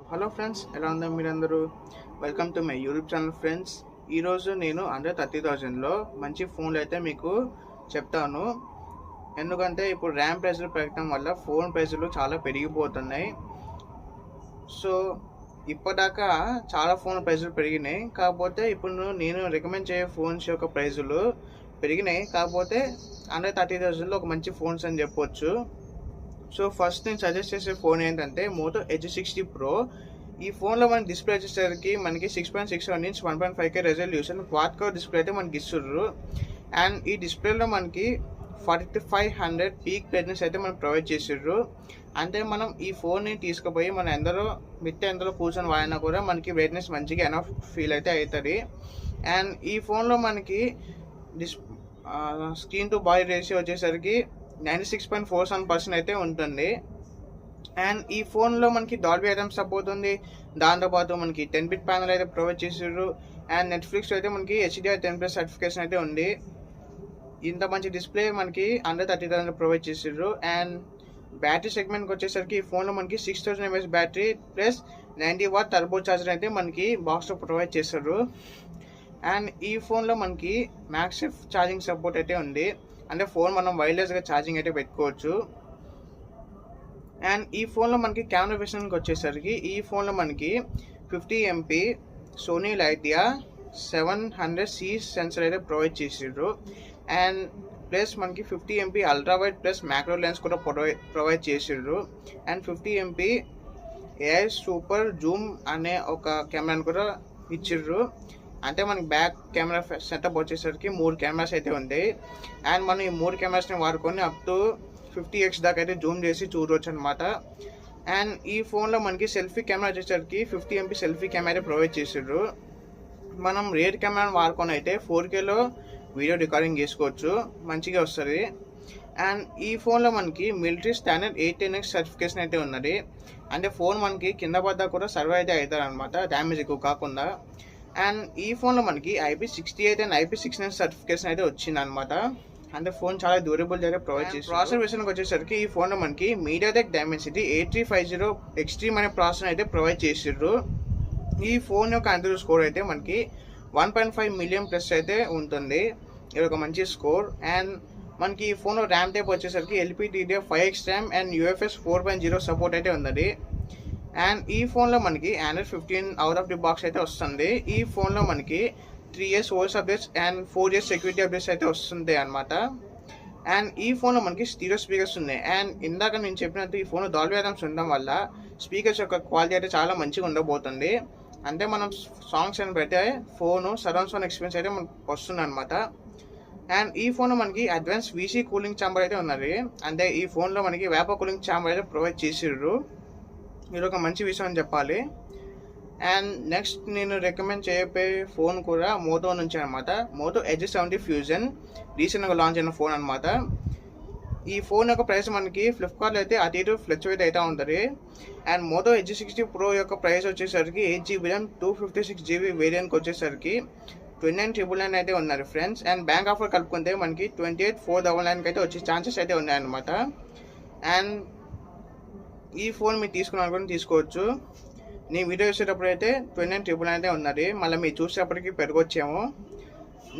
Hello friends, ఎలా ఉందా మీరందరూ? Welcome to my YouTube channel friends. ఈరోజు నేను అండర్ 30,000లో మంచి ఫోన్లు అయితే మీకు చెప్తాను. ఎందుకంటే ఇప్పుడు ర్యామ్ ప్రైజులు పెరగడం వల్ల ఫోన్ ప్రైజులు చాలా పెరిగిపోతున్నాయి. సో ఇప్పటిదాకా చాలా ఫోన్ ప్రైజులు పెరిగినాయి. కాకపోతే ఇప్పుడు నేను రికమెండ్ చేయే ఫోన్స్ యొక్క ప్రైజులు పెరిగినాయి. కాకపోతే అండర్ 30,000లో ఒక మంచి ఫోన్స్ అని చెప్పొచ్చు. సో ఫస్ట్ నేను సజెస్ట్ చేసే ఫోన్ ఏంటంటే మోటో ఎడ్జ్ 60 ప్రో. ఈ ఫోన్లో మనకి డిస్ప్లే వచ్చేసరికి మనకి 6.67 inch 1.5K resolution quad core display అయితే మనకి ఇస్తుర్రు. అండ్ ఈ డిస్ప్లేలో మనకి 4500 పీక్ బ్రైట్నెస్ అయితే మనకు ప్రొవైడ్ చేసిర్రు. అంటే మనం ఈ ఫోన్ని తీసుకుపోయి మనం ఎందరో కూర్చొని వాడినా కూడా మనకి బ్రైట్నెస్ మంచిగా ఎనఫ్ ఫీల్ అయితే అవుతుంది. అండ్ ఈ ఫోన్లో మనకి స్క్రీన్ టు బాడీ రేషియో వచ్చేసరికి 96.47% అయితే ఉంటుంది. అండ్ ఈ ఫోన్లో మనకి డాల్బీ అటెమ్ సపోర్ట్ ఉంది. దాంతోపాటు మనకి 10-bit ప్యానల్ అయితే ప్రొవైడ్ చేసారు. అండ్ నెట్ఫ్లిక్స్ అయితే మనకి HDR10+ సర్టిఫికేషన్ అయితే ఉంది. ఇంత మంచి డిస్ప్లే మనకి అండర్ 30,000 ప్రొవైడ్ చేసారు. అండ్ బ్యాటరీ సెగ్మెంట్కి వచ్చేసరికి ఈ ఫోన్లో మనకి 6000 mAh battery plus 90W turbo charger అయితే మనకి బాక్స్లో ప్రొవైడ్ చేస్తారు. అండ్ ఈ ఫోన్లో మనకి మ్యాక్సిఫ్ ఛార్జింగ్ సపోర్ట్ అయితే ఉంది. అంటే ఫోన్ మనం వైర్లెస్గా ఛార్జింగ్ అయితే పెట్టుకోవచ్చు. అండ్ ఈ ఫోన్లో మనకి కెమెరా విషయానికి వచ్చేసరికి ఈ ఫోన్లో మనకి 50MP సోనీ లైటియా 700C సెన్సర్ అయితే ప్రొవైడ్ చేసారు. అండ్ ప్లస్ మనకి 50MP ultra wide plus macro lens కూడా ప్రొవైడ్ చేసారు. And 50MP AI super Zoom అనే ఒక కెమెరాని కూడా ఇచ్చిర్రు. అంటే మనకి బ్యాక్ కెమెరా సెటప్ వచ్చేసరికి 3 కెమెరాస్ అయితే ఉంటాయి. అండ్ మనం ఈ 3 కెమెరాస్ని వాడుకొని అప్ టు 50x దాకా అయితే జూమ్ చేసి చూడవచ్చు అనమాట. అండ్ ఈ ఫోన్లో మనకి సెల్ఫీ కెమెరా వచ్చేసరికి 50MP సెల్ఫీ కెమెరా ప్రొవైడ్ చేసారు. మనం రియర్ కెమెరాని వాడుకొని అయితే 4Kలో వీడియో రికార్డింగ్ చేసుకోవచ్చు, మంచిగా వస్తుంది. అండ్ ఈ ఫోన్లో మనకి మిలిటరీ స్టాండర్డ్ 810X సర్టిఫికేషన్ అయితే ఉన్నది. అంటే ఫోన్ మనకి కింద పడ్డా కూడా సర్వే అయితే అవుతారు అనమాట, డ్యామేజ్ ఎక్కువ కాకుండా. అండ్ ఈ ఫోన్లో మనకి IP68 అండ్ IP69 సర్టిఫికేషన్ అయితే వచ్చింది అనమాట. అంటే ఫోన్ చాలా డ్యూరబుల్ అయితే ప్రొవైడ్ చేసి. ప్రాసెసర్ విషయానికి వచ్చేసరికి ఈ ఫోన్లో మనకి MediaTek Dimensity 8350 Extreme అనే ప్రాసెసర్ అయితే ప్రొవైడ్ చేసిర్రు. ఈ ఫోన్ యొక్క అంతర్ స్కోర్ అయితే మనకి 1.5 మిలియన్ ప్లస్ అయితే ఉంటుంది. ఇది ఒక మంచి స్కోర్. అండ్ మనకి ఈ ఫోన్లో ర్యామ్ టైప్ వచ్చేసరికి LPDDR5X RAM and UFS 4.0 support అయితే ఉన్నది. అండ్ ఈ ఫోన్లో మనకి Android 15 out of the box అయితే వస్తుంది. ఈ ఫోన్లో మనకి 3 years OS updates and 4 years security updates అయితే వస్తుంది అనమాట. అండ్ ఈ ఫోన్లో మనకి స్టీరియో స్పీకర్స్ ఉన్నాయి. అండ్ ఇందాక నేను చెప్పినట్టు ఈ ఫోన్లో డాల్బీ అటెమ్స్ ఉండడం వల్ల స్పీకర్స్ యొక్క క్వాలిటీ అయితే చాలా మంచిగా ఉండబోతుంది. అంటే మనం సాంగ్స్ అని పెడితే ఫోను సరౌండ్ సౌండ్ ఎక్స్పీరియన్స్ అయితే మనకు వస్తుంది అనమాట. అండ్ ఈ ఫోన్లో మనకి అడ్వాన్స్ VC కూలింగ్ ఛాంబర్ అయితే ఉన్నది. అంటే ఈ ఫోన్లో మనకి వేపర్ కూలింగ్ ఛాంబర్ అయితే ప్రొవైడ్ చేసిర్రు. ఇది ఒక మంచి విషయం అని చెప్పాలి. అండ్ నెక్స్ట్ నేను రికమెండ్ చేయబోయే ఫోన్ కూడా మోటో నుంచి అనమాట. మోటో ఎడ్జ్ 70 ఫ్యూజన్ రీసెంట్గా లాంచ్ అయిన ఫోన్ అనమాట. ఈ ఫోన్ యొక్క ప్రైస్ మనకి ఫ్లిప్కార్ట్లో అయితే అటు ఇటు ఫ్లక్చువేట్ అయితే ఉంటుంది. అండ్ మోటో ఎడ్జ్ 60 ప్రో యొక్క ప్రైస్ వచ్చేసరికి 8GB ర్యామ్ 256GB వేరియంట్కి వచ్చేసరికి 29,999 అయితే ఉన్నారు ఫ్రెండ్స్. అండ్ బ్యాంక్ ఆఫర్ కలుపుకుంటే మనకి 28,499 అయితే వచ్చే ఛాన్సెస్ అయితే ఉన్నాయన్నమాట. అండ్ ఈ ఫోన్ మీరు తీసుకున్నారనుకుని తీసుకోవచ్చు. నేను వీడియో చూసేటప్పుడు అయితే 29,999 అయితే ఉన్నది. మళ్ళీ మీరు చూసేటప్పటికి పెరగొచ్చేమో.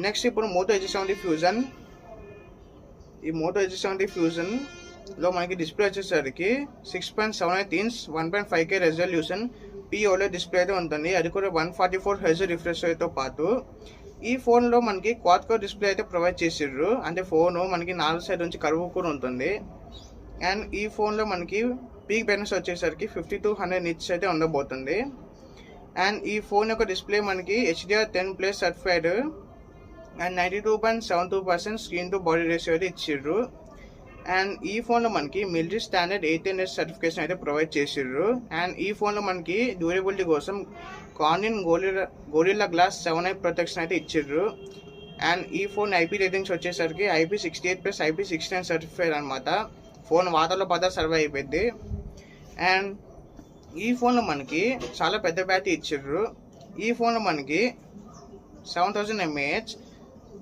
నెక్స్ట్ ఇప్పుడు మోటో ఎడ్జ్ 70 ఫ్యూజన్. ఈ మోటో ఎడ్జ్ 70 ఫ్యూజన్లో మనకి డిస్ప్లే వచ్చేసరికి 6.78 inch 1.5K resolution POLED display అయితే ఉంటుంది. అది కూడా 144Hz రిఫ్రెష్ రేట్తో పాటు ఈ ఫోన్లో మనకి క్వాడ్ కోర్ డిస్ప్లే అయితే ప్రొవైడ్ చేసిర్రు. అంటే ఫోను మనకి 4 సైడ్ నుంచి కర్వ్ కూడా ఉంటుంది. అండ్ ఈ ఫోన్లో మనకి పీక్ బ్రైట్నెస్ వచ్చేసరికి 5200 నిట్స్ అయితే ఉండబోతుంది. అండ్ ఈ ఫోన్ యొక్క డిస్ప్లే మనకి HDR10+ certified and 92.72% screen to body ratio అయితే ఇచ్చిర్రు. అండ్ ఈ ఫోన్లో మనకి మిలిటరీ స్టాండర్డ్ 810H సర్టిఫికేషన్ అయితే ప్రొవైడ్ చేసిర్రు. అండ్ ఈ ఫోన్లో మనకి డ్యూరబిలిటీ కోసం Corning gorilla glass 7i protection అయితే ఇచ్చిర్రు. అండ్ ఈ ఫోన్ IP రేటింగ్స్ వచ్చేసరికి IP68 ప్లస్ IP69 సర్టిఫైడ్ అనమాట. ఫోన్ వాటర్లో పడ్డా సర్వే అయిపోయింది. అండ్ ఈ ఫోన్లో మనకి చాలా పెద్ద బ్యాటరీ ఇచ్చిర్రు. ఈ ఫోన్లో మనకి 7000 mAh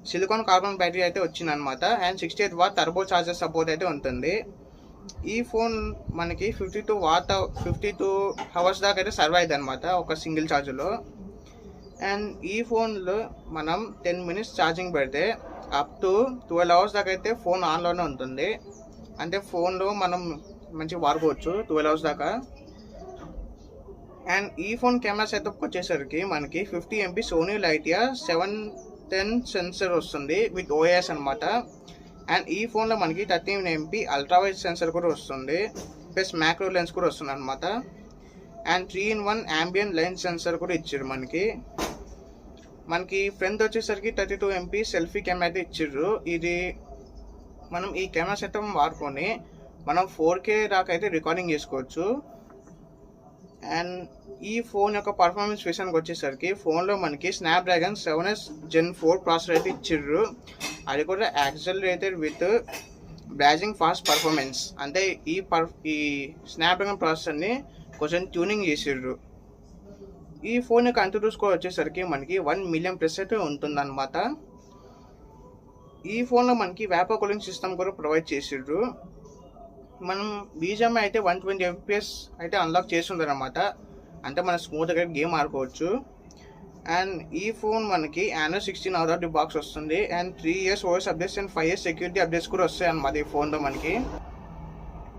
సిలికాన్ కార్బన్ బ్యాటరీ అయితే వచ్చిందనమాట. And 68W turbo charger support అయితే ఉంటుంది. ఈ ఫోన్ మనకి 52 అవర్స్ దాకా అయితే సర్వ్ అయ్యింది అనమాట ఒక సింగిల్ ఛార్జ్లో. అండ్ ఈ ఫోన్లో మనం 10 minutes ఛార్జింగ్ పెడితే అప్ టు 12 hours దాకా అయితే ఫోన్ ఆన్లోనే ఉంటుంది. అంటే ఫోన్లో మనం మంచిగా వాడుకోవచ్చు 12 hours దాకా. అండ్ ఈ ఫోన్ కెమెరా సెటప్కి వచ్చేసరికి మనకి 50 MP సోనీ లైటియా 710 సెన్సర్ వస్తుంది విత్ ఓఎస్ అనమాట. అండ్ ఈ ఫోన్లో మనకి 13 MP అల్ట్రా వైడ్ సెన్సర్ కూడా వస్తుంది, ప్లస్ మ్యాక్రో లెన్స్ కూడా వస్తుంది అనమాట. And 3-in-1 ambient lens sensor కూడా ఇచ్చారు మనకి ఫ్రంట్ వచ్చేసరికి 32 MP సెల్ఫీ కెమెరా అయితే ఇచ్చారు. ఇది మనం ఈ కెమెరా సెటప్ వాడుకొని మనం 4K దాకా అయితే రికార్డింగ్ చేసుకోవచ్చు. అండ్ ఈ ఫోన్ యొక్క పర్ఫార్మెన్స్ విషయానికి వచ్చేసరికి ఫోన్లో మనకి స్నాప్డ్రాగన్ 7S Gen 4 ప్రాసెసర్ అయితే ఇచ్చిర్రు. అది కూడా యాక్సలరేటెడ్ విత్ బ్లాజింగ్ ఫాస్ట్ పర్ఫార్మెన్స్. అంటే ఈ స్నాప్డ్రాగన్ ప్రాసెసర్ని కొంచెం ట్యూనింగ్ చేసిర్రు. ఈ ఫోన్ యొక్క అంతుడు స్కోర్ వచ్చేసరికి మనకి 1 million+ అయితే ఉంటుందన్నమాట. ఈ ఫోన్లో మనకి వేపర్ కూలింగ్ సిస్టమ్ కూడా ప్రొవైడ్ చేసిర్రు. మనం బీజిఎంఐ అయితే 120 FPS అయితే అన్లాక్ చేసి ఉందన్నమాట. అంటే మనం స్మూత్గా గేమ్ ఆడుకోవచ్చు. అండ్ ఈ ఫోన్ మనకి Android 16 out of the box వస్తుంది. And 3 years OS updates and 5 years security updates కూడా వస్తాయి అన్నమాట ఈ ఫోన్లో మనకి.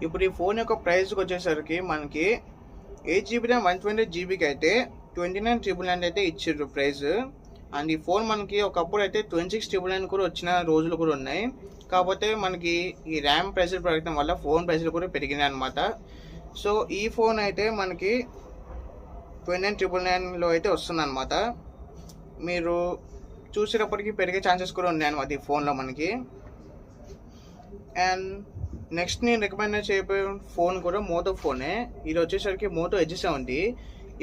ఇప్పుడు ఈ ఫోన్ యొక్క ప్రైస్కి వచ్చేసరికి మనకి 8GB ర్యామ్ 128GB అయితే 29,999 అయితే ఇచ్చిర్రు ప్రైస్. అండ్ ఈ ఫోన్ మనకి ఒకప్పుడు అయితే 26,999 కూడా వచ్చిన రోజులు కూడా ఉన్నాయి. కాకపోతే మనకి ఈ ర్యామ్ ప్రైస్లు పెరగడం వల్ల ఫోన్ ప్రైస్లు కూడా పెరిగినాయి అనమాట. సో ఈ ఫోన్ అయితే మనకి 29,999లో అయితే వస్తుంది అనమాట. మీరు చూసేటప్పటికి పెరిగే ఛాన్సెస్ కూడా ఉన్నాయి అనమాట ఈ ఫోన్లో మనకి. అండ్ నెక్స్ట్ నేను రికమెండ్ చేయబోయే ఫోన్ కూడా మోటో ఫోనే. ఇది వచ్చేసరికి మోటో Edge 70.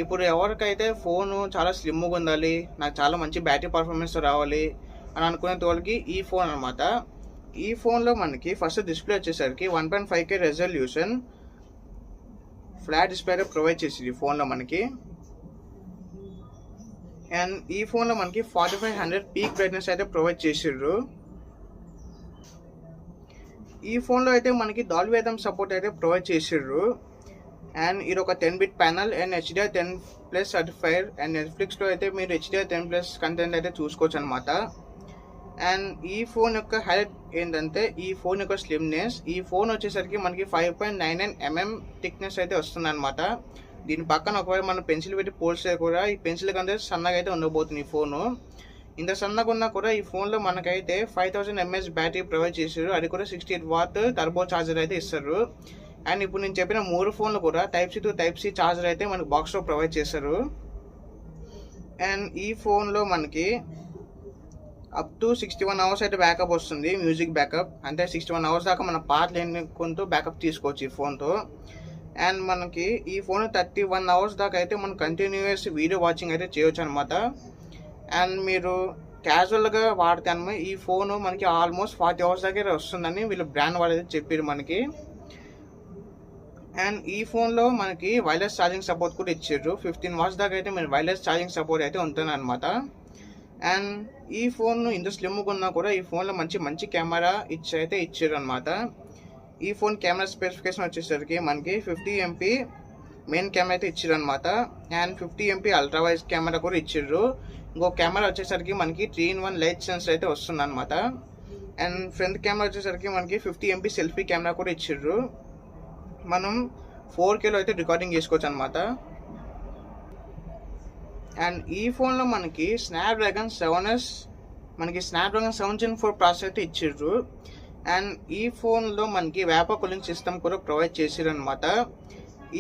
ఇప్పుడు ఎవరికైతే ఫోను చాలా స్లిమ్గా ఉండాలి, నాకు చాలా మంచి బ్యాటరీ పర్ఫార్మెన్స్ రావాలి అని అనుకునే వాళ్ళకి ఈ ఫోన్ అనమాట. ఈ ఫోన్లో మనకి ఫస్ట్ డిస్ప్లే వచ్చేసరికి 1.5K resolution flat display provide చేసింది ఈ ఫోన్లో మనకి. అండ్ ఈ ఫోన్లో మనకి 4500 పీక్ బ్రైట్నెస్ అయితే ప్రొవైడ్ చేసిర్రు. ఈ ఫోన్లో అయితే మనకి డాల్బీ అథమ్ సపోర్ట్ అయితే ప్రొవైడ్ చేసిర్రు. అండ్ ఇది ఒక 10-bit panel and HDR10+ certified. And నెట్ఫ్లిక్స్లో అయితే మీరు HDR10+ కంటెంట్ అయితే చూసుకోవచ్చు అనమాట. అండ్ ఈ ఫోన్ యొక్క హైలైట్ ఏంటంటే ఈ ఫోన్ యొక్క స్లిమ్నెస్. ఈ ఫోన్ వచ్చేసరికి మనకి 5.99 mm థిక్నెస్ అయితే వస్తుంది అనమాట. దీని పక్కన ఒకవేళ మనం పెన్సిల్ పెట్టి పోల్స్తే కూడా ఈ పెన్సిల్ కంటే సన్నగా అయితే ఉండబోతుంది ఈ ఫోను. ఇంత సన్నగా ఉన్నా కూడా ఈ ఫోన్లో మనకైతే 5000 mAh బ్యాటరీ ప్రొవైడ్ చేశారు. అది కూడా 68W టర్బో ఛార్జర్ అయితే ఇస్తారు. అండ్ ఇప్పుడు నేను చెప్పిన 3 ఫోన్లు కూడా Type-C to Type-C ఛార్జర్ అయితే మనకు బాక్స్లో ప్రొవైడ్ చేస్తారు. అండ్ ఈ ఫోన్లో మనకి అప్ టు 61 hours అయితే బ్యాకప్ వస్తుంది, మ్యూజిక్ బ్యాకప్. అంటే 61 hours దాకా మన పాటలు ఎన్నుకుంటూ బ్యాకప్ తీసుకోవచ్చు ఈ ఫోన్తో. అండ్ మనకి ఈ ఫోన్ 31 hours దాకా అయితే మనం కంటిన్యూస్ వీడియో వాచింగ్ అయితే చేయొచ్చు అనమాట. అండ్ మీరు క్యాజువల్గా వాడితే అనమాట ఈ ఫోన్ మనకి ఆల్మోస్ట్ 40 hours దాకా వస్తుందని వీళ్ళు బ్రాండ్ వాళ్ళు అయితే చెప్పారు మనకి. అండ్ ఈ ఫోన్లో మనకి వైర్లెస్ ఛార్జింగ్ సపోర్ట్ కూడా ఇచ్చారు. 15 watts దాకా అయితే మీరు వైర్లెస్ ఛార్జింగ్ సపోర్ట్ అయితే ఉంటుంది అనమాట. అండ్ ఈ ఫోన్ ఇంత స్లిమ్గా ఉన్నా కూడా ఈ ఫోన్లో మంచి కెమెరా అయితే ఇచ్చారు అనమాట. ఈ ఫోన్ కెమెరా స్పెసిఫికేషన్ వచ్చేసరికి మనకి 50 MP మెయిన్ కెమెరా అయితే ఇచ్చారు అనమాట. And 50 MP ultra wide camera కూడా ఇచ్చారు. ఇంకో కెమెరా వచ్చేసరికి మనకి 3-in-1 లైట్ సెన్సర్ అయితే వస్తుంది అనమాట. అండ్ ఫ్రంట్ కెమెరా వచ్చేసరికి మనకి 50 MP సెల్ఫీ కెమెరా కూడా ఇచ్చారు. మనం 4Kలో అయితే రికార్డింగ్ చేసుకోవచ్చు అనమాట. అండ్ ఈ ఫోన్లో మనకి స్నాప్డ్రాగన్ 7 Gen 4 ప్రాసెసర్ అయితే ఇచ్చారు. అండ్ ఈ ఫోన్లో మనకి వేపర్ కూలింగ్ సిస్టమ్ కూడా ప్రొవైడ్ చేసారు అనమాట.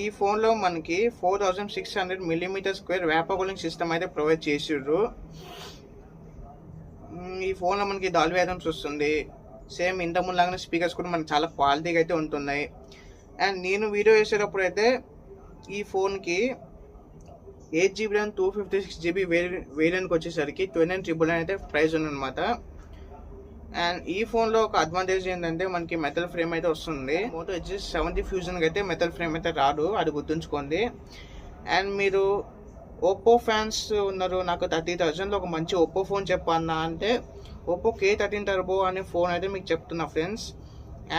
ఈ ఫోన్లో మనకి 4600 mm² వేపర్ కూలింగ్ సిస్టమ్ అయితే ప్రొవైడ్ చేసారు. ఈ ఫోన్లో మనకి డాల్బీ అథమ్స్ వస్తుంది. సేమ్ ఇంత ముందులాగానే స్పీకర్స్ కూడా మనకి చాలా క్వాలిటీగా అయితే ఉంటున్నాయి. అండ్ నేను వీడియో చేసేటప్పుడు అయితే ఈ ఫోన్కి 8GB ర్యామ్ 256GB వేరియంట్కి వచ్చేసరికి 29,999 అయితే ప్రైస్ ఉందన్నమాట. అండ్ ఈ ఫోన్లో ఒక అడ్వాంటేజ్ ఏంటంటే మనకి మెటల్ ఫ్రేమ్ అయితే వస్తుంది. మోటో Edge 70 ఫ్యూజన్కి అయితే మెటల్ ఫ్రేమ్ అయితే రాదు, అది గుర్తుంచుకోండి. అండ్ మీరు ఒప్పో ఫ్యాన్స్ ఉన్నారు, నాకు 30,000లో ఒక మంచి ఒప్పో ఫోన్ చెప్పన్నా అంటే ఒప్పో K13 టర్బో అనే ఫోన్ అయితే మీకు చెప్తున్నా ఫ్రెండ్స్.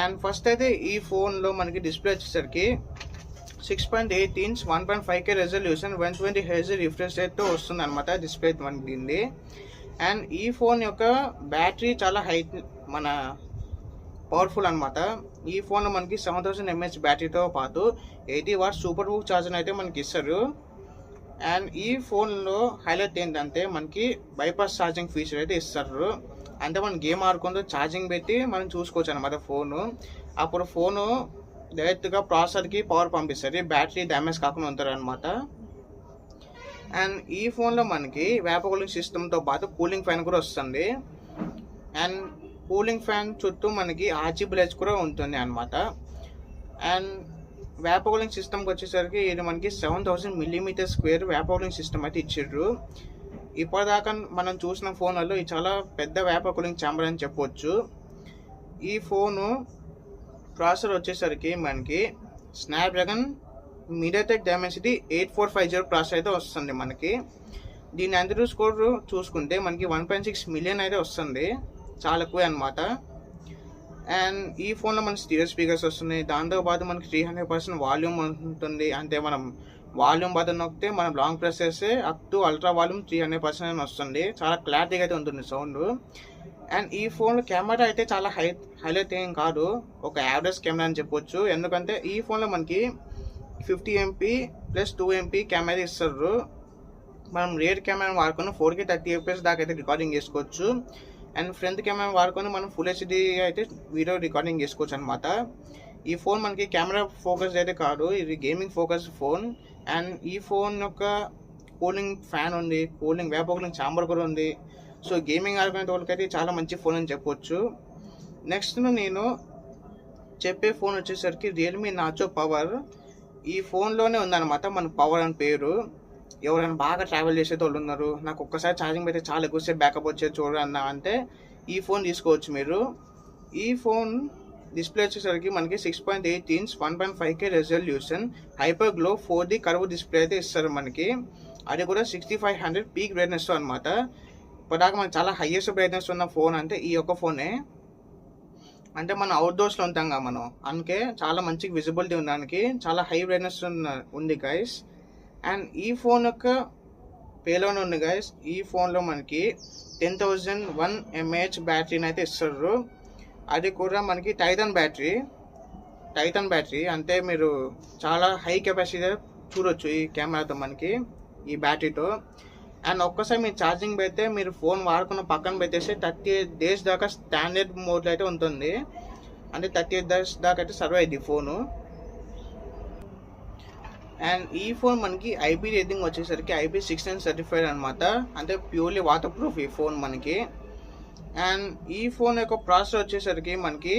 అండ్ ఫస్ట్ అయితే ఈ ఫోన్లో మనకి డిస్ప్లే వచ్చేసరికి 6.8 inch 1.5K resolution 120 hertz refresh రేట్తో వస్తుంది అనమాట డిస్ప్లే మనకి దీనిది. అండ్ ఈ ఫోన్ యొక్క బ్యాటరీ చాలా మన పవర్ఫుల్ అనమాట. ఈ ఫోన్లో మనకి 7000 mAh బ్యాటరీతో పాటు 80 వాట్స్ సూపర్ బుక్ ఛార్జర్ అయితే మనకి ఇస్తారు. అండ్ ఈ ఫోన్లో హైలైట్ ఏంటంటే మనకి బైపాస్ ఛార్జింగ్ ఫీచర్ అయితే ఇస్తారు. అంటే మనం గేమ్ ఆడుకుంటూ ఛార్జింగ్ పెట్టి మనం చూసుకోవచ్చు అనమాట ఫోను. అప్పుడు ఫోను డైరెక్ట్గా ప్రాసెసర్కి పవర్ పంపిస్తుంది, బ్యాటరీ డ్యామేజ్ కాకుండా ఉంటారు అనమాట. అండ్ ఈ ఫోన్లో మనకి వేపర్ కూలింగ్ సిస్టమ్తో పాటు కూలింగ్ ఫ్యాన్ కూడా వస్తుంది. అండ్ కూలింగ్ ఫ్యాన్ చుట్టూ మనకి RGB లైట్స్ కూడా ఉంటుంది అనమాట. అండ్ వేపర్ కూలింగ్ సిస్టమ్కి వచ్చేసరికి ఇది మనకి 7000 mm² వేపర్ కూలింగ్ సిస్టమ్ అయితే ఇచ్చారు. ఇప్పటిదాకా మనం చూసిన ఫోన్లలో ఇది చాలా పెద్ద వేపర్ కూలింగ్ ఛాంబర్ అని చెప్పొచ్చు. ఈ ఫోను ప్రాసెసర్ వచ్చేసరికి మనకి స్నాప్డ్రాగన్ మీడియాటెక్ డైమెన్సిటీ 8450 ప్రాసెసర్ అయితే వస్తుంది మనకి. దీని ANTUTU స్కోర్ చూసుకుంటే మనకి 1.6 మిలియన్ అయితే వస్తుంది, చాలా ఎక్కువ అనమాట. అండ్ ఈ ఫోన్లో మనకి స్టీరియో స్పీకర్స్ వస్తున్నాయి, దాంతోపాటు మనకి 300% వాల్యూమ్ ఉంటుంది. అంటే మనం వాల్యూమ్ బటన్ నొక్కితే మనం లాంగ్ ప్రెస్ చేస్తే అప్ టు అల్ట్రా వాల్యూమ్ 300% అని వస్తుంది, చాలా క్లారిటీగా అయితే ఉంటుంది సౌండ్. అండ్ ఈ ఫోన్లో కెమెరా అయితే చాలా హైలైట్ ఏం కాదు, ఒక యావరేజ్ కెమెరా అని చెప్పొచ్చు. ఎందుకంటే ఈ ఫోన్లో మనకి 50 MP + 2 MP కెమెరా ఇస్తారు. మనం రియర్ కెమెరా వాడుకొని 4K 30 fps దాకా అయితే రికార్డింగ్ చేసుకోవచ్చు. అండ్ ఫ్రంట్ కెమెరా వాడుకొని మనం ఫుల్ HD అయితే వీడియో రికార్డింగ్ చేసుకోవచ్చు అనమాట. ఈ ఫోన్ మనకి కెమెరా ఫోకస్ అయితే కాదు, ఇది గేమింగ్ ఫోకస్ ఫోన్. అండ్ ఈ ఫోన్ యొక్క కూలింగ్ ఫ్యాన్ ఉంది, కూలింగ్ వేపర్ కూలింగ్ ఛాంబర్ కూడా ఉంది. సో గేమింగ్ ఆడుకునే వాళ్ళకైతే చాలా మంచి ఫోన్ అని చెప్పొచ్చు. నెక్స్ట్ నేను చెప్పే ఫోన్ వచ్చేసరికి రియల్మీ నార్జో పవర్. ఈ ఫోన్లోనే ఉందన్నమాట మన పవర్ అని పేరు. ఎవరైనా బాగా ట్రావెల్ చేసే వాళ్ళు ఉన్నారు, నాకు ఒక్కసారి ఛార్జింగ్ పెడితే చాలా ఎక్కువసేపు బ్యాకప్ వచ్చేది చూడన్నా అంటే ఈ ఫోన్ తీసుకోవచ్చు మీరు. ఈ ఫోన్ డిస్ప్లే వచ్చేసరికి మనకి 6.8 inch 1.5K resolution hyper glow 4D curve display అయితే ఇస్తారు మనకి. అది కూడా 6500 పీక్ బ్రైట్నెస్ అనమాట. ఇప్పటిదాకా మనకి చాలా హైయెస్ట్ బ్రైట్నెస్ ఉన్న ఫోన్ అంటే ఈ ఒక్క ఫోనే. అంటే మనం అవుట్డోర్స్లో ఉంటాం కదా మనం, అందుకే చాలా మంచి విజిబిలిటీ ఉండడానికి చాలా హై బ్రైట్నెస్ ఉంది గైస్. అండ్ ఈ ఫోన్ యొక్క పేలోనే ఉంది గైస్. ఈ ఫోన్లో మనకి 10001 mAh బ్యాటరీని అయితే ఇస్తారు. అది కూడా మనకి టైటన్ బ్యాటరీ అంటే మీరు చాలా హై కెపాసిటీ చూడొచ్చు ఈ కెమెరాతో మనకి ఈ బ్యాటరీతో. అండ్ ఒక్కసారి మీరు ఛార్జింగ్ పెడితే మీరు ఫోన్ వాడుకున్న పక్కన పెట్టేసి 38 days దాకా స్టాండర్డ్ మోడ్లో అయితే ఉంటుంది. అంటే 38 days దాకా అయితే సర్వ్ అయ్యింది ఫోను. అండ్ ఈ ఫోన్ మనకి IP రేటింగ్ వచ్చేసరికి IP69 సర్టిఫైడ్ అనమాట. అంటే ప్యూర్లీ వాటర్ ప్రూఫ్ ఈ ఫోన్ మనకి. అండ్ ఈ ఫోన్ యొక్క ప్రాసెసర్ వచ్చేసరికి మనకి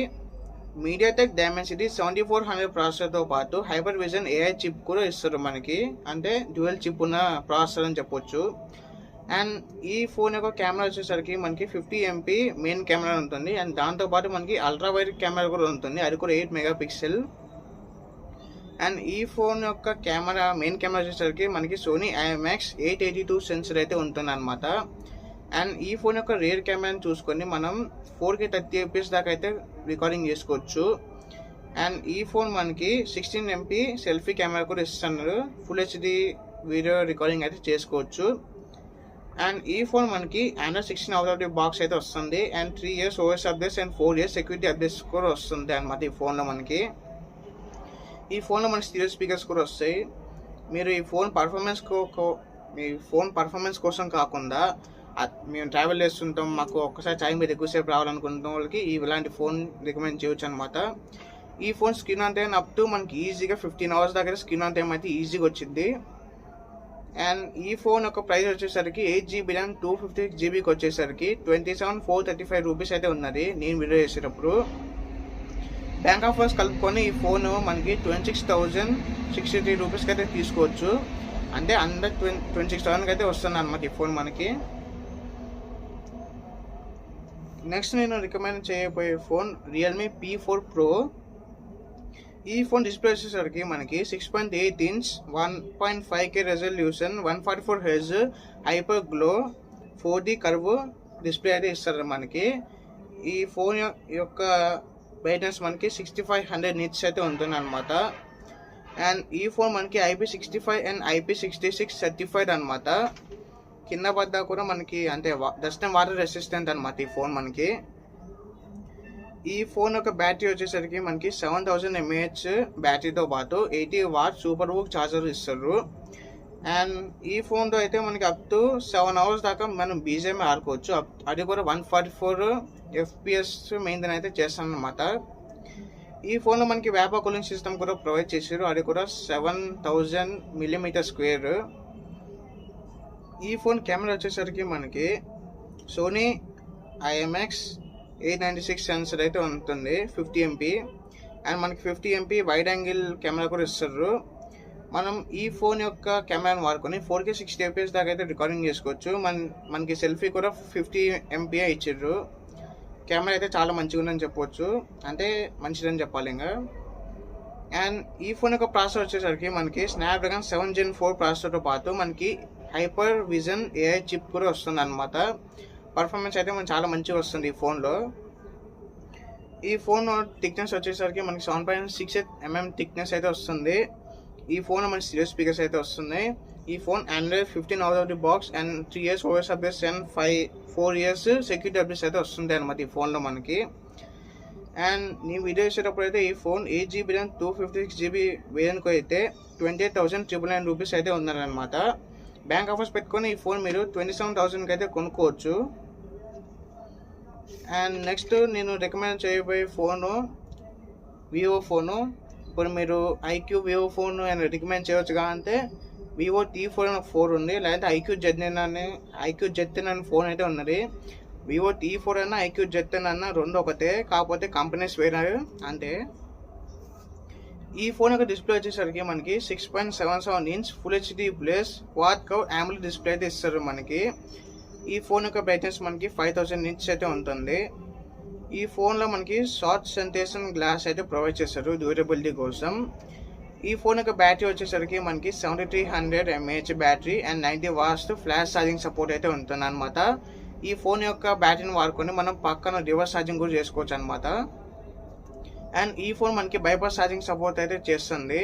మీడియాటెక్ డైమెన్సిటీ 7400 ప్రాసెసర్తో పాటు హైపర్ విజన్ AI చిప్ కూడా ఇస్తారు మనకి. అంటే డ్యూయల్ చిప్ ఉన్న ప్రాసెసర్ అని చెప్పొచ్చు. అండ్ ఈ ఫోన్ యొక్క కెమెరా వచ్చేసరికి మనకి 50 MP మెయిన్ కెమెరా ఉంటుంది. అండ్ దాంతోపాటు మనకి అల్ట్రా వైడ్ కెమెరా కూడా ఉంటుంది, అది కూడా 8 MP. అండ్ ఈ ఫోన్ యొక్క మెయిన్ కెమెరా వచ్చేసరికి మనకి సోనీ IMX 882 సెన్సర్ అయితే ఉంటుంది అనమాట. అండ్ ఈ ఫోన్ యొక్క రియర్ కెమెరాని చూసుకొని మనం 4K 30 fps దాకా అయితే రికార్డింగ్ చేసుకోవచ్చు. అండ్ ఈ ఫోన్ మనకి 16 MP సెల్ఫీ కెమెరా కూడా ఇస్తున్నారు, ఫుల్ HD వీడియో రికార్డింగ్ అయితే చేసుకోవచ్చు. అండ్ ఈ ఫోన్ మనకి Android 16 out of the box అయితే వస్తుంది. And 3 years OS updates and 4 years security updates కూడా వస్తుంది అనమాట ఈ ఫోన్లో మనకి. ఈ ఫోన్లో మనకి స్టీరియో స్పీకర్స్ కూడా వస్తాయి. మీరు ఈ ఫోన్ పర్ఫార్మెన్స్ కోసం కాకుండా మేము ట్రావెల్ చేస్తుంటాం, మాకు ఒక్కసారి ఛార్జింగ్ మీద ఎక్కువసేపు రావాలనుకుంటున్న వాళ్ళకి ఇలాంటి ఫోన్ రికమెండ్ చేయొచ్చు అనమాట. ఈ phone screen on time up to మనకి ఈజీగా 15 hours దాకా స్క్రీన్ ఆన్ టైం అయితే ఈజీగా వచ్చింది. అండ్ ఈ ఫోన్ యొక్క ప్రైస్ వచ్చేసరికి 8GB ర్యామ్ 256GBకి వచ్చేసరికి 27,435 రూపీస్ అయితే ఉన్నది నేను వీడియో చేసేటప్పుడు. బ్యాంక్ ఆఫర్స్ కలుపుకొని ఈ ఫోన్ మనకి 26,063 రూపీస్కి అయితే తీసుకోవచ్చు. అంటే అండర్ 26,000కి అయితే వస్తుంది అనమాట ఈ ఫోన్ మనకి. నెక్స్ట్ నేను రికమెండ్ చేయబోయే ఫోన్ రియల్మీ P4 Pro. ఈ ఫోన్ డిస్ప్లే వచ్చేసరికి మనకి 6.8 inch 1.5K resolution 144 Hz hyper glow 4D curve display అయితే ఇస్తారు మనకి. ఈ ఫోన్ యొక్క బ్రైట్నెస్ మనకి 6500 నిట్స్ అయితే ఉంటుంది అనమాట. అండ్ ఈ ఫోన్ మనకి IP65 అండ్ IP66 సర్టిఫైడ్ అనమాట. కింద పడ్డా కూడా మనకి అంటే డస్ట్ అండ్ వాటర్ రెసిస్టెంట్ అనమాట ఈ ఫోన్ మనకి. ఈ ఫోన్ యొక్క బ్యాటరీ వచ్చేసరికి మనకి 7000 mAh బ్యాటరీతో పాటు 80 వాట్ సూపర్ బుక్ ఛార్జర్ ఇస్తారు. అండ్ ఈ ఫోన్తో అయితే మనకి అప్ టు 7 hours దాకా మనం BGM ఆడుకోవచ్చు. అది కూడా 144 FPS మెయింటైన్ అయితే చేస్తాను అనమాట. ఈ ఫోన్లో మనకి వేపర్ కూలింగ్ సిస్టమ్ కూడా ప్రొవైడ్ చేశారు. అది కూడా 7000 mm². ఈ ఫోన్ కెమెరా వచ్చేసరికి మనకి సోనీ IMX896 సెన్సర్ అయితే ఉంటుంది 50 MP. అండ్ మనకి 50 MP వైడ్ యాంగిల్ కెమెరా కూడా ఇస్తారు. మనం ఈ ఫోన్ యొక్క కెమెరాని వాడుకొని 4K 60 fps దాకా అయితే రికార్డింగ్ చేసుకోవచ్చు. మనకి సెల్ఫీ కూడా 50 MP ఇచ్చారు. కెమెరా అయితే చాలా మంచిగా ఉందని చెప్పవచ్చు, అంటే మంచిదని చెప్పాలి ఇంకా. అండ్ ఈ ఫోన్ యొక్క ప్రాసెసర్ వచ్చేసరికి మనకి స్నాప్డ్రాగన్ 7 Gen 4 ప్రాసెసర్తో పాటు మనకి హైపర్ విజన్ AI చిప్ కూడా వస్తుంది అనమాట. పర్ఫార్మెన్స్ అయితే మనకి చాలా మంచిగా వస్తుంది ఈ ఫోన్లో. ఈ ఫోన్ థిక్నెస్ వచ్చేసరికి మనకి 7.68 mm థిక్నెస్ అయితే వస్తుంది. ఈ ఫోన్ మనకి స్టీరియో స్పీకర్స్ అయితే వస్తున్నాయి. ఈ phone Android 15 out of the box and 3 years OS updates and 4 years security updates అయితే వస్తుంది అనమాట ఈ ఫోన్లో మనకి. అండ్ నేను వీడియో చేసేటప్పుడు అయితే ఈ ఫోన్ 8GB ర్యామ్ 256GB వేరియంట్కి అయితే 28,999 రూపీస్ అయితే ఉన్నారనమాట. బ్యాంక్ ఆఫర్స్ పెట్టుకొని ఈ ఫోన్ మీరు 27,000కి అయితే కొనుక్కోవచ్చు. అండ్ నెక్స్ట్ నేను రికమెండ్ చేయబోయే ఫోను వివో ఫోను. ఇప్పుడు మీరు IQ వివో ఫోన్ అని రికమెండ్ చేయవచ్చుగా అంటే వివో T4 అనే ఫోన్ ఉంది, లేదంటే IQ Z10 అనే ఫోన్ అయితే ఉన్నది. వివో T4 అన్న IQ Z10 అన్న రెండు ఒకటే, కాకపోతే కంపెనీస్ వేరే అంతే. ఈ ఫోన్ యొక్క డిస్ప్లే వచ్చేసరికి మనకి 6.77 inch full HD plus quad curve AMOLED display అయితే ఇస్తారు మనకి. ఈ ఫోన్ యొక్క బ్రైట్నెస్ మనకి 5000 nits అయితే ఉంటుంది. ఈ ఫోన్లో మనకి షార్ట్ సెన్సేషన్ గ్లాస్ అయితే ప్రొవైడ్ చేస్తారు డ్యూరబిలిటీ కోసం. ఈ ఫోన్ యొక్క బ్యాటరీ వచ్చేసరికి మనకి 7300 mAh battery and 90 watts flash charging support అయితే ఉంటుంది అనమాట. ఈ ఫోన్ యొక్క బ్యాటరీని వాడుకొని మనం పక్కన రివర్స్ ఛార్జింగ్ కూడా చేసుకోవచ్చు అనమాట. అండ్ ఈ ఫోన్ మనకి బైపాస్ ఛార్జింగ్ సపోర్ట్ అయితే చేస్తుంది.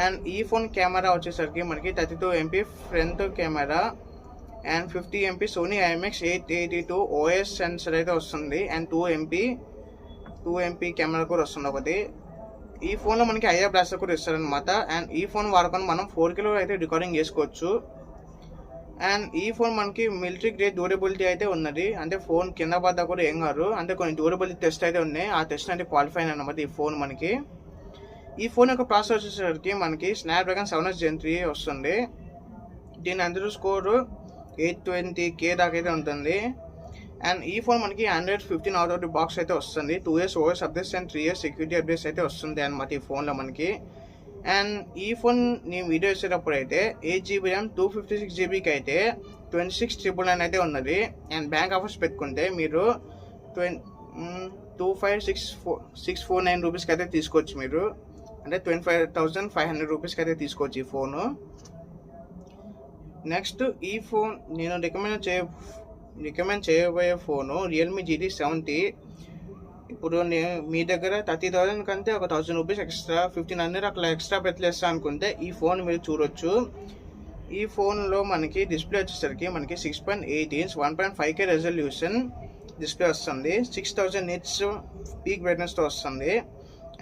అండ్ ఈ ఫోన్ కెమెరా వచ్చేసరికి మనకి 32 MP front camera and 50 MP Sony IMX882 OS sensor అయితే వస్తుంది. అండ్ 2 MP కెమెరా కూడా వస్తుంది ఒకటి. ఈ ఫోన్లో మనకి IR బ్లాస్టర్ కూడా ఇస్తారనమాట. అండ్ ఈ ఫోన్ వాడుకొని మనం 4K అయితే రికార్డింగ్ చేసుకోవచ్చు. అండ్ ఈ ఫోన్ మనకి మిలిటరీ గ్రేడ్ డ్యూరబిలిటీ అయితే ఉన్నది, అంటే ఫోన్ కింద పడ్డా కూడా ఏం కాదు, అంటే కొన్ని డ్యూరబిలిటీ టెస్ట్ అయితే ఉన్నాయి. ఆ టెస్ట్ అయితే క్వాలిఫై అనమాట ఈ ఫోన్ మనకి. ఈ ఫోన్ యొక్క ప్రాసెసర్ వచ్చేసరికి మనకి స్నాప్డ్రాగన్ 7 Gen 3 వస్తుంది. దీని అందరూ స్కోరు 820K దాకా అయితే ఉంటుంది. అండ్ ఈ ఫోన్ మనకి Android 15 out of the box అయితే వస్తుంది. 2 years OS updates and 3 years security updates అయితే వస్తుంది అనమాట ఈ ఫోన్లో మనకి. అండ్ ఈ ఫోన్ నేను వీడియో చేసేటప్పుడు అయితే 8GB ర్యామ్ 256GBకి అయితే 26,999 అయితే ఉన్నది. అండ్ బ్యాంక్ ఆఫర్స్ పెట్టుకుంటే మీరు 25,649 రూపీస్కి అయితే తీసుకోవచ్చు మీరు, అంటే 25,500 రూపీస్కి అయితే తీసుకోవచ్చు ఈ ఫోను. నెక్స్ట్ ఈ ఫోన్ నేను రికమెండ్ చేయబోయే ఫోను రియల్మీ GT70. ఇప్పుడు మీ దగ్గర 30,000 కంటే ఒక 1000 రూపీస్ ఎక్స్ట్రా 1500 అట్లా ఎక్స్ట్రా పెట్టలేస్తా అనుకుంటే ఈ ఫోన్ మీరు చూడొచ్చు. ఈ ఫోన్లో మనకి డిస్ప్లే వచ్చేసరికి మనకి 6.8 inch 1.5K రెజల్యూషన్ డిస్ప్లే వస్తుంది. 6000 nits పీక్ బ్రైట్నెస్తో వస్తుంది.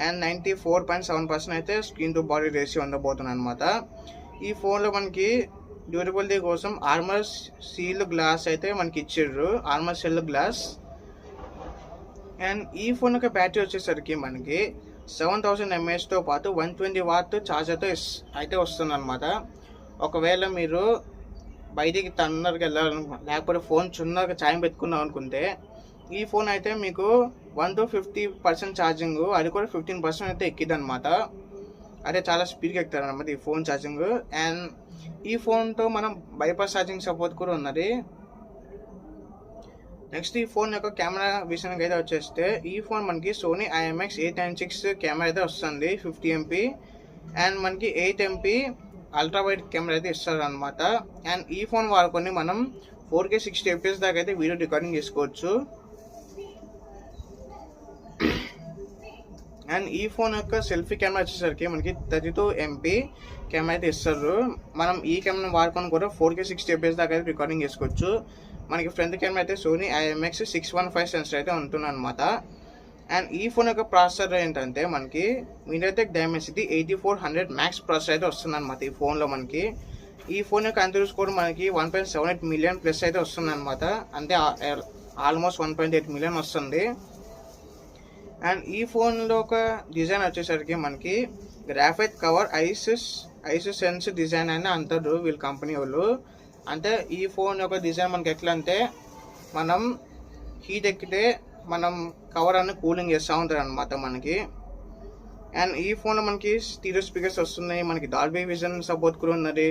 అండ్ 94.7% అయితే స్క్రీన్ టు బాడీ రేషియో ఉండబోతుంది అనమాట. ఈ ఫోన్లో మనకి డ్యూరబిలిటీ కోసం ఆర్మర్ సీల్ గ్లాస్ అయితే మనకి ఇచ్చారు, ఆర్మర్ సెల్ గ్లాస్. అండ్ ఈ ఫోన్ యొక్క బ్యాటరీ వచ్చేసరికి మనకి 7000 mAhతో పాటు 120 watt ఛార్జర్తో అయితే వస్తుంది అనమాట. ఒకవేళ మీరు బయటికి తొందరగా వెళ్ళాలనుకో, లేకపోతే ఫోన్ చిన్నగా ఛార్జింగ్ పెట్టుకున్నాం అనుకుంటే ఈ ఫోన్ అయితే మీకు 1 to 50% ఛార్జింగ్, అది కూడా 15% అయితే ఎక్కిద్ది అనమాట. అదే చాలా స్పీడ్గా ఎక్కుతారు అనమాట ఈ ఫోన్ ఛార్జింగ్. అండ్ ఈ ఫోన్తో మనం బైపాస్ ఛార్జింగ్ సపోర్ట్ కూడా ఉన్నది. నెక్స్ట్ ఈ ఫోన్ యొక్క కెమెరా విషయానికి అయితే వచ్చేస్తే ఈ ఫోన్ మనకి సోనీ IMX896 కెమెరా అయితే వస్తుంది 50 MP. అండ్ మనకి 8 MP అల్ట్రా వైడ్ కెమెరా అయితే ఇస్తారు అనమాట. అండ్ ఈ ఫోన్ వాడుకొని మనం 4K 60 fps దాకా అయితే వీడియో రికార్డింగ్ చేసుకోవచ్చు. అండ్ ఈ ఫోన్ యొక్క సెల్ఫీ కెమెరా వచ్చేసరికి మనకి 32 MP కెమెరా అయితే ఇస్తారు. మనం ఈ కెమెరా వాడుకొని కూడా 4K 60 FPS దాకా అయితే రికార్డింగ్ చేసుకోవచ్చు. మనకి ఫ్రంట్ కెమెరా అయితే సోనీ IMX615 సెన్సర్ అయితే ఉంటుంది అనమాట. అండ్ ఈ ఫోన్ యొక్క ప్రాసెసర్ ఏంటంటే మనకి మీడియాటెక్ డైమెన్సిటీ 8400 మ్యాక్స్ ప్రాసెసర్ అయితే వస్తుంది అనమాట ఈ ఫోన్లో మనకి. ఈ ఫోన్ యొక్క అంతర్ స్కోర్ మనకి 1.78 మిలియన్ ప్లస్ అయితే వస్తుంది అనమాట. అంటే ఆల్మోస్ట్ 1.8 మిలియన్ వస్తుంది. అండ్ ఈ ఫోన్లో ఒక డిజైన్ వచ్చేసరికి మనకి graphite cover ice sense design అని అంటారు వీళ్ళ కంపెనీ వాళ్ళు. అంటే ఈ ఫోన్ యొక్క డిజైన్ మనకి ఎట్లా అంటే మనం హీట్ ఎక్కితే మనం కవర్ అన్ని కూలింగ్ చేస్తూ ఉంటుంది అనమాట మనకి. అండ్ ఈ ఫోన్లో మనకి స్టీరియో స్పీకర్స్ వస్తున్నాయి, మనకి డాల్బీ విజన్ సపోర్ట్ కూడా ఉన్నది.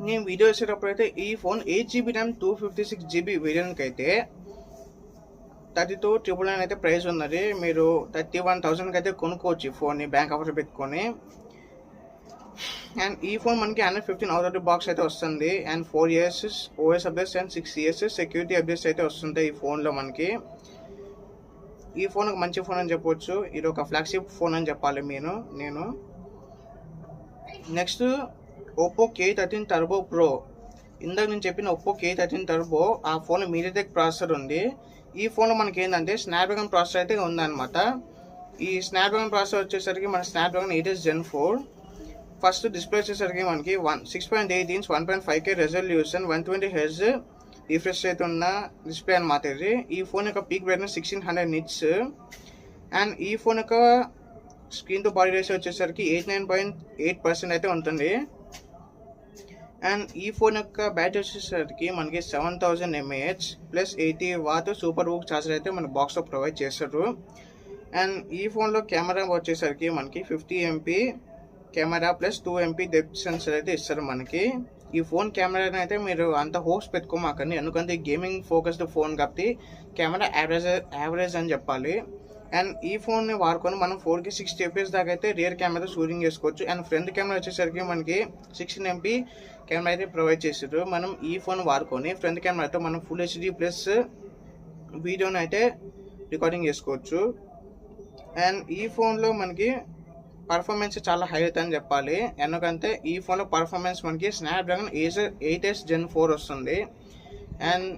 నేను వీడియో చేసేటప్పుడు అయితే ఈ ఫోన్ 8GB ర్యామ్ 256GB వేరియంట్కి అయితే 32,999 అయితే ప్రైస్ ఉన్నది. మీరు 31,000కి అయితే కొనుక్కోవచ్చు ఈ ఫోన్ని బ్యాంక్ ఆఫర్ పెట్టుకొని. అండ్ ఈ ఫోన్ మనకి 115 అవుట్ ఆఫ్ ది బాక్స్ అయితే వస్తుంది. And 4 years OS updates and 6 years security updates అయితే వస్తుంటాయి ఈ ఫోన్లో మనకి. ఈ ఫోన్ ఒక మంచి ఫోన్ అని చెప్పవచ్చు. ఇది ఒక ఫ్లాగ్షిప్ ఫోన్ అని చెప్పాలి నేను. Next Oppo K13 turbo pro. ఇందాక నేను చెప్పిన ఒప్పో K13 టర్బో ఆ ఫోన్లో మీడియాటెక్ ప్రాసెసర్ ఉంది. ఈ ఫోన్లో మనకి ఏంటంటే స్నాప్డ్రాగన్ ప్రాసెసర్ అయితే ఉందన్నమాట. ఈ స్నాప్డ్రాగన్ ప్రాసెసర్ వచ్చేసరికి మన Snapdragon 8s Gen 4. First display వచ్చేసరికి మనకి 6.8 inch 1.5K resolution 120Hz refresh అయితే ఉన్న డిస్ప్లే అనమాట ఇది. ఈ ఫోన్ యొక్క పీక్ బ్రైట్నెస్ 1600 nits. అండ్ ఈ ఫోన్ యొక్క స్క్రీన్ టు బాడీ రేషియో వచ్చేసరికి 89.8% అయితే ఉంటుంది. అండ్ ఈ ఫోన్ యొక్క బ్యాటరీ వచ్చేసరికి మనకి 7000 mAh plus 80 what super VOOC charger అయితే మన బాక్స్లో ప్రొవైడ్ చేస్తారు. అండ్ ఈ ఫోన్లో కెమెరా వచ్చేసరికి మనకి 50 MP camera plus 2 MP depth sensor అయితే ఇస్తారు మనకి. ఈ ఫోన్ కెమెరాని అయితే మీరు అంత హోప్స్ పెట్టుకోమాకండి, ఎందుకంటే గేమింగ్ ఫోకస్డ్ ఫోన్ కాబట్టి కెమెరా యావరేజ్ అని చెప్పాలి. అండ్ ఈ ఫోన్ని వాడుకొని మనం 4K 60 FPS దాకా అయితే రియర్ కెమెరా షూటింగ్ చేసుకోవచ్చు. అండ్ ఫ్రంట్ కెమెరా వచ్చేసరికి మనకి 16 MP కెమెరా అయితే ప్రొవైడ్ చేసారు. మనం ఈ ఫోన్ వాడుకొని ఫ్రంట్ కెమెరాతో మనం ఫుల్ HD ప్లస్ వీడియోని అయితే రికార్డింగ్ చేసుకోవచ్చు. అండ్ ఈ ఫోన్లో మనకి పర్ఫార్మెన్స్ చాలా హై అవుతుంది చెప్పాలి, ఎందుకంటే ఈ ఫోన్లో పర్ఫార్మెన్స్ మనకి స్నాప్డ్రాగన్ 8s Gen 4 వస్తుంది. అండ్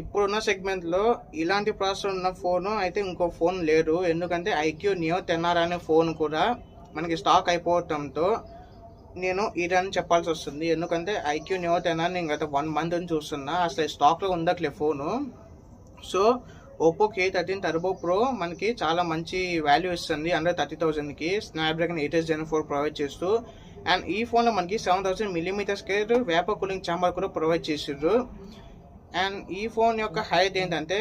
ఇప్పుడున్న సెగ్మెంట్లో ఇలాంటి ప్రాసెసర్ ఉన్న ఫోను అయితే ఇంకో ఫోన్ లేదు, ఎందుకంటే IQ Neo 10R అనే ఫోన్ కూడా మనకి స్టాక్ అయిపోవటంతో నేను ఇదని చెప్పాల్సి వస్తుంది. ఎందుకంటే IQ Neo 10R నేను గత 1 month నుంచి చూస్తున్నా, అసలు స్టాక్లో ఉండట్లే ఫోను. So Oppo K13 turbo pro మనకి చాలా మంచి వాల్యూ ఇస్తుంది అండర్ 30,000కి స్నాప్డ్రాగన్ 8s Gen 4 ప్రొవైడ్ చేస్తూ. అండ్ ఈ ఫోన్లో మనకి 7000 mm² వేపర్ కూలింగ్ ఛాంబర్ కూడా ప్రొవైడ్ చేసారు. అండ్ ఈ ఫోన్ యొక్క హైట్ ఏంటంటే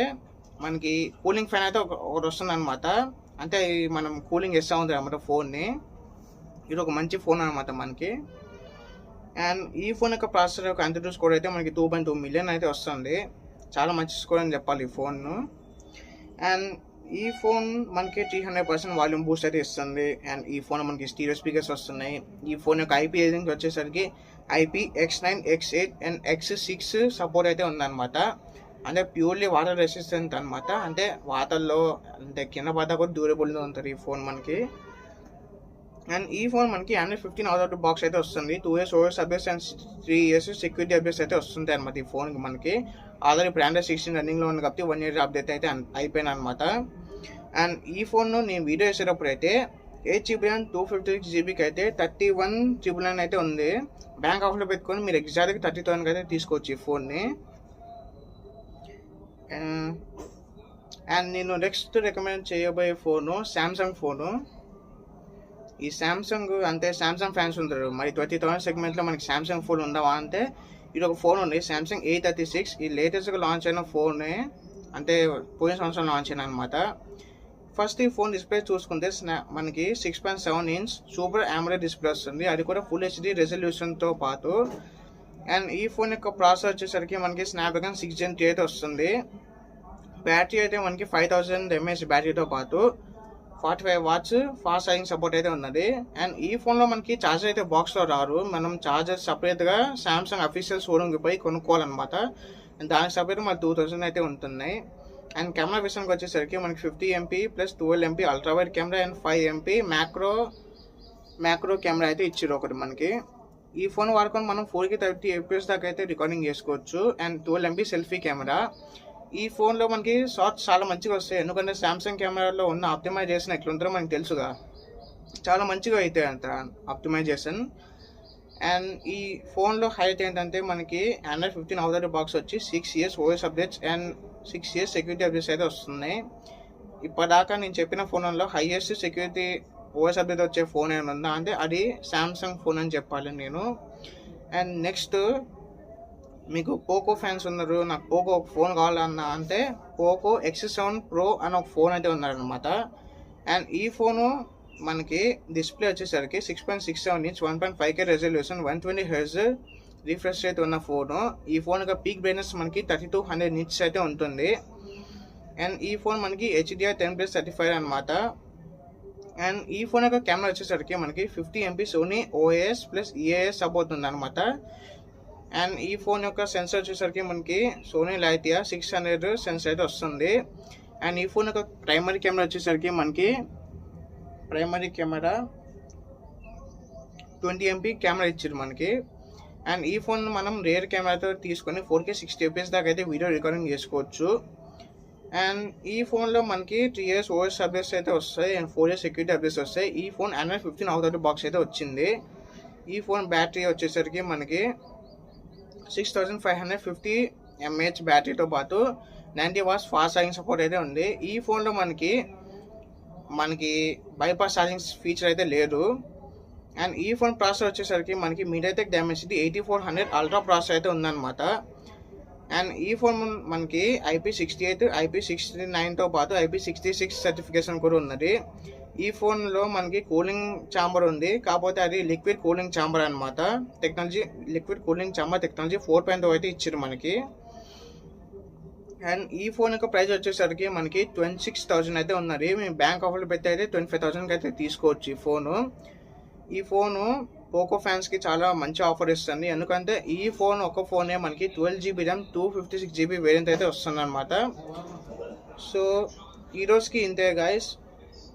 మనకి కూలింగ్ ఫ్యాన్ అయితే ఒకటి వస్తుంది అనమాట, అంటే మనం కూలింగ్ ఇస్తూ ఉంటుంది అనమాట ఫోన్ని. ఇది ఒక మంచి ఫోన్ అనమాట మనకి. అండ్ ఈ ఫోన్ యొక్క ప్రాసెసర్ యొక్క అంతర్జాతీయ స్కోర్ అయితే మనకి 2.2 million అయితే వస్తుంది, చాలా మంచి స్కోర్ అని చెప్పాలి ఈ ఫోన్ను. అండ్ ఈ ఫోన్ మనకి 300% వాల్యూమ్ బూస్ట్ అయితే ఇస్తుంది. అండ్ ఈ ఫోన్ మనకి స్టీరియో స్పీకర్స్ వస్తున్నాయి. ఈ ఫోన్ యొక్క IP రేటింగ్ వచ్చేసరికి IPX9 X8 and X6 support అయితే ఉందన్నమాట. అంటే ప్యూర్లీ వాటర్ రెసిస్టెంట్ అనమాట, అంటే వాటర్లో అంటే కింద పడ్డా కూడా డ్యూరబుల్గా ఉంటుంది ఈ ఫోన్ మనకి. అండ్ ఈ ఫోన్ మనకి 115 అవుట్ ఆఫ్ ది బాక్స్ అయితే వస్తుంది. 2 years OS updates and 3 years security updates అయితే వస్తుంటాయి అనమాట ఈ ఫోన్కి మనకి. ఆల్రెడీ ఇప్పుడు Android 16 రన్నింగ్లో ఉంది కాబట్టి 1 year అప్డేట్ అయితే అయిపోయింది అనమాట. అండ్ ఈ ఫోన్ను నేను వీడియో చేసేటప్పుడు అయితే 8GB ర్యామ్ 256GBకి అయితే 31,999 అయితే ఉంది. బ్యాంక్ ఆఫర్లో పెట్టుకొని మీరు ఎగ్జాక్ట్గా 30,000కి అయితే తీసుకోవచ్చు ఈ ఫోన్ని. అండ్ నేను నెక్స్ట్ రికమెండ్ చేయబోయే ఫోను శాంసంగ్ ఫోను. ఈ శాంసంగ్ అంటే శాంసంగ్ ఫ్యాన్స్ ఉంటారు, మరి 20,000 సెగ్మెంట్లో మనకి శాంసంగ్ ఫోన్ ఉందావా అంటే ఇది ఒక ఫోన్ ఉంది, శాంసంగ్ A36. ఈ లేటెస్ట్గా లాంచ్ అయిన ఫోనే, అంటే పోయిన సంవత్సరం లాంచ్ అయిన అనమాట. ఫస్ట్ ఈ ఫోన్ డిస్ప్లే చూసుకుంటే మనకి 6.7 inch సూపర్ AMOLED డిస్ప్లే వస్తుంది, అది కూడా ఫుల్ HD రెజల్యూషన్తో పాటు. అండ్ ఈ ఫోన్ యొక్క ప్రాసెసర్ వచ్చేసరికి మనకి స్నాప్డ్రాగన్ 6 Gen 3 అయితే వస్తుంది. బ్యాటరీ అయితే మనకి 5000 mAh బ్యాటరీతో పాటు 45 watts ఫాస్ట్ ఛార్జింగ్ సపోర్ట్ అయితే ఉన్నది. అండ్ ఈ ఫోన్లో మనకి ఛార్జర్ అయితే బాక్స్లో రారు, మనం ఛార్జర్ సపరేట్గా శాంసంగ్ అఫీషియల్ షోరూమ్కి పోయి కొనుక్కోవాలన్నమాట. దానికి సపరేట్ మనకి 2000 అయితే ఉంటున్నాయి. అండ్ కెమెరా విషయానికి వచ్చేసరికి మనకి 50 MP plus 12 MP ultra wide camera and 5 MP macro camera అయితే ఇచ్చారు ఒకటి మనకి. ఈ ఫోన్ వాడుకొని మనం 4K 30 FPS దాకా అయితే రికార్డింగ్ చేసుకోవచ్చు. And 12 MP selfie camera. ఈ ఫోన్లో మనకి షార్ట్స్ చాలా మంచిగా వస్తాయి, ఎందుకంటే సామ్సంగ్ కెమెరాలో ఉన్న ఆప్టిమైజేషన్ ఎట్లుంటుందో మనకి తెలుసుగా, చాలా మంచిగా అవుతాయి అంత ఆప్టిమైజేషన్. అండ్ ఈ ఫోన్లో హైలైట్ ఏంటంటే మనకి Android 15 out of the box వచ్చి 6 years OS updates and 6 years security updates అయితే వస్తున్నాయి. ఇప్పటిదాకా నేను చెప్పిన ఫోన్లలో హైయెస్ట్ సెక్యూరిటీ OS అప్డేట్ వచ్చే ఫోన్ ఏమైనా ఉందా అంటే అది సామ్సంగ్ ఫోన్ అని చెప్పాలి నేను. అండ్ నెక్స్ట్ మీకు పోకో ఫ్యాన్స్ ఉన్నారు, నాకు పోకో ఫోన్ కావాలన్నా అంటే పోకో X7 Pro అని ఒక ఫోన్ అయితే ఉన్నారనమాట. అండ్ ఈ ఫోను మనకి డిస్ప్లే వచ్చేసరికి 6.67 inch 1.5K resolution 120Hz refresh rate ఉన్న ఫోను. ఈ ఫోన్ యొక్క పీక్ బ్రైట్నెస్ మనకి 3200 nits అయితే ఉంటుంది. అండ్ ఈ ఫోన్ మనకి HDR 10+35 అనమాట. అండ్ ఈ ఫోన్ యొక్క కెమెరా వచ్చేసరికి మనకి 50 MP సోనీ OIS ప్లస్ EIS సపోర్ట్ ఉంది అనమాట. అండ్ ఈ ఫోన్ యొక్క సెన్సర్ వచ్చేసరికి మనకి సోనీ లైటియా 600 సెన్సర్ అయితే వస్తుంది. అండ్ ఈ ఫోన్ యొక్క ప్రైమరీ కెమెరా వచ్చేసరికి మనకి ప్రైమరీ కెమెరా 20 MP కెమెరా ఇచ్చారు మనకి. అండ్ ఈ ఫోన్ మనం రేర్ కెమెరాతో తీసుకొని 4K 60 FPS దాకా అయితే వీడియో రికార్డింగ్ చేసుకోవచ్చు. అండ్ ఈ ఫోన్లో మనకి 3 years OS అప్డేట్స్ అయితే వస్తాయి అండ్ 4 years సెక్యూరిటీ అప్డేట్స్ వస్తాయి. ఈ phone Android 15 out of the box అయితే వచ్చింది. ఈ ఫోన్ బ్యాటరీ వచ్చేసరికి మనకి 6550 mAh బ్యాటరీతో పాటు 90 watts ఫాస్ట్ ఛార్జింగ్ సపోర్ట్ అయితే ఉంది. ఈ ఫోన్లో మనకి బైపాస్ ఛార్జింగ్ ఫీచర్ అయితే లేదు. అండ్ ఈ ఫోన్ ప్రాసెసర్ వచ్చేసరికి మనకి MediaTek Dimensity 8400 అల్ట్రా ప్రాసెసర్ అయితే ఉందన్నమాట. అండ్ ఈ ఫోన్ మనకి IP68 IP69తో పాటు IP66 సర్టిఫికేషన్ కూడా ఉన్నది. ఈ ఫోన్లో మనకి కూలింగ్ ఛాంబర్ ఉంది, కాకపోతే అది లిక్విడ్ కూలింగ్ ఛాంబర్ అనమాట. Technology liquid cooling chamber technology 4.0 అయితే ఇచ్చారు మనకి. అండ్ ఈ ఫోన్ యొక్క ప్రైస్ వచ్చేసరికి మనకి 26,000 అయితే ఉన్నది. మేము బ్యాంక్ ఆఫర్లు పెట్టి అయితే 25,000కి అయితే తీసుకోవచ్చు ఈ ఫోను. ఈ ఫోను పోకో ఫ్యాన్స్కి చాలా మంచి ఆఫర్ ఇస్తుంది, ఎందుకంటే ఈ ఫోన్ ఒక ఫోనే మనకి 12GB RAM 256GB వేరియంట్ అయితే వస్తుంది అనమాట. సో ఈరోజుకి ఇంతే గైస్,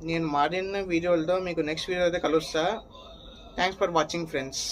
నేను మరిన్ని వీడియోలతో మీకు నెక్స్ట్ వీడియో అయితే కలుస్తా. Thanks for watching friends.